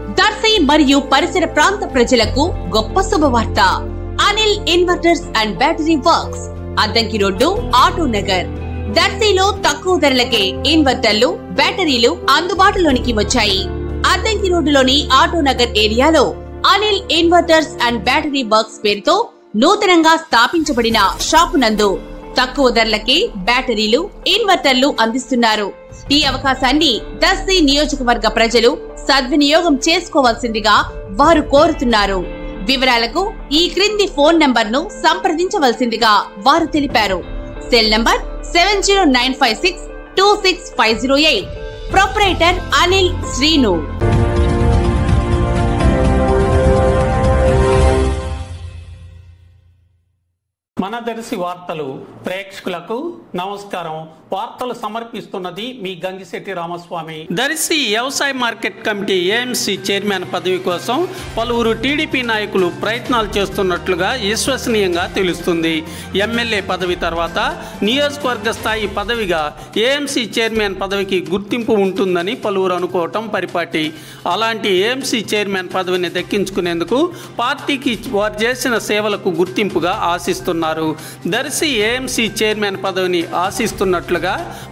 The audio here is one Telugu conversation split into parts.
దర్శి మరియు పరిసర ప్రాంత ప్రజలకు గొప్ప శుభవార్త. Anil inverters and battery works, Addanki road, auto Nagar. దర్శిలో తక్కువ ధరలకే ఇన్వర్టర్లు, బ్యాటరీలు అందుబాటులోనికి వచ్చాయి. అద్దంకి రోడ్డులోని ఆటో నగర్ ఏరియాలో Anil inverters and battery works పేరుతో నూతనంగా స్థాపించబడిన షాపు నందు తక్కువ ధరలకే బ్యాటరీలు, ఇన్వర్టర్లు అందిస్తున్నారు. ఈ అవకాశాన్ని దర్శి నియోజకవర్గ ప్రజలు సద్వినియోగం చేసుకోవాల్సిందిగా వారు కోరుతున్నారు. వివరాలకు ఈ క్రింది ఫోన్ నంబర్ ను సంప్రదించవలసిందిగా వారు తెలిపారు. Cell number 7095626508. Proprietor Anil Srinu. మన దర్శి వార్తలు ప్రేక్షకులకు నమస్కారం. వార్తలు సమర్పిస్తున్నది మీ గంగిశెట్టి రామస్వామి. దర్శి వ్యవసాయ మార్కెట్ కమిటీ ఏఎంసీ చైర్మన్ పదవి కోసం పలువురు టీడీపీ నాయకులు ప్రయత్నాలు చేస్తున్నట్లుగా విశ్వసనీయంగా తెలుస్తుంది. ఎమ్మెల్యే పదవి తర్వాత నియోజకవర్గ స్థాయి పదవిగా ఏఎంసీ చైర్మన్ పదవికి గుర్తింపు ఉంటుందని పలువురు అనుకోవటం పరిపాటి. అలాంటి ఏఎంసీ చైర్మన్ పదవిని దక్కించుకునేందుకు పార్టీకి వారు చేసిన సేవలకు గుర్తింపుగా ఆశిస్తున్నారు. దర్శి ఏఎంసీ చైర్మన్ పదవిని ఆశిస్తున్నట్లుగా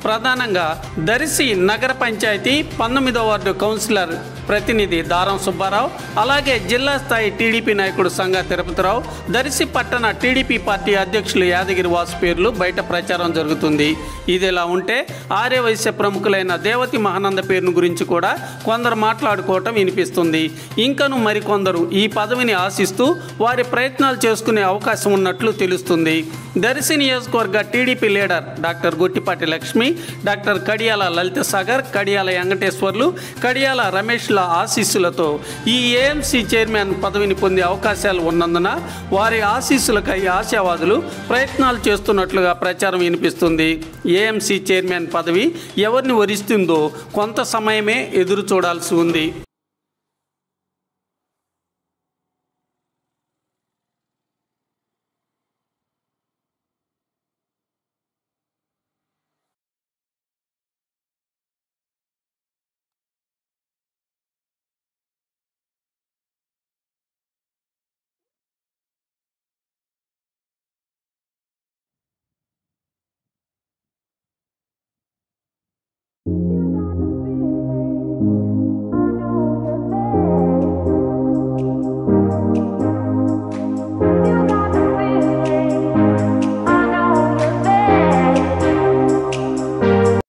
ప్రధానంగా దర్శి నగర పంచాయతీ 19వ వార్డు కౌన్సిలర్ ప్రతినిధి దారం సుబ్బారావు, అలాగే జిల్లా స్థాయి టీడీపీ నాయకుడు సంగా తిరుపతిరావు, దర్శి పట్టణ టీడీపీ పార్టీ అధ్యక్షులు యాదగిరి వాసు పేర్లు బయట ప్రచారం జరుగుతుంది. ఇదిలా ఉంటే ఆర్యవైశ్య ప్రముఖులైన దేవతి మహానంద పేరును గురించి కూడా కొందరు మాట్లాడుకోవటం వినిపిస్తుంది. ఇంకను మరికొందరు ఈ పదవిని ఆశిస్తూ వారి ప్రయత్నాలు చేసుకునే అవకాశం ఉన్నట్లు తెలుస్తుంది. దర్శి నియోజకవర్గ TDP leader doctor Gottipati Lakshmi, doctor Kadiyala Lalitha Sagar, Kadiyala Venkateswarlu, Kadiyala రమేష్ల ఆశీస్సులతో ఈ ఏఎంసీ చైర్మన్ పదవిని పొందే అవకాశాలు ఉన్నందున వారి ఆశీస్సులకై ఆశావాదులు ప్రయత్నాలు చేస్తున్నట్లుగా ప్రచారం వినిపిస్తుంది. ఏఎంసీ చైర్మన్ పదవి ఎవరిని వరిస్తుందో కొంత సమయమే ఎదురు చూడాల్సి ఉంది.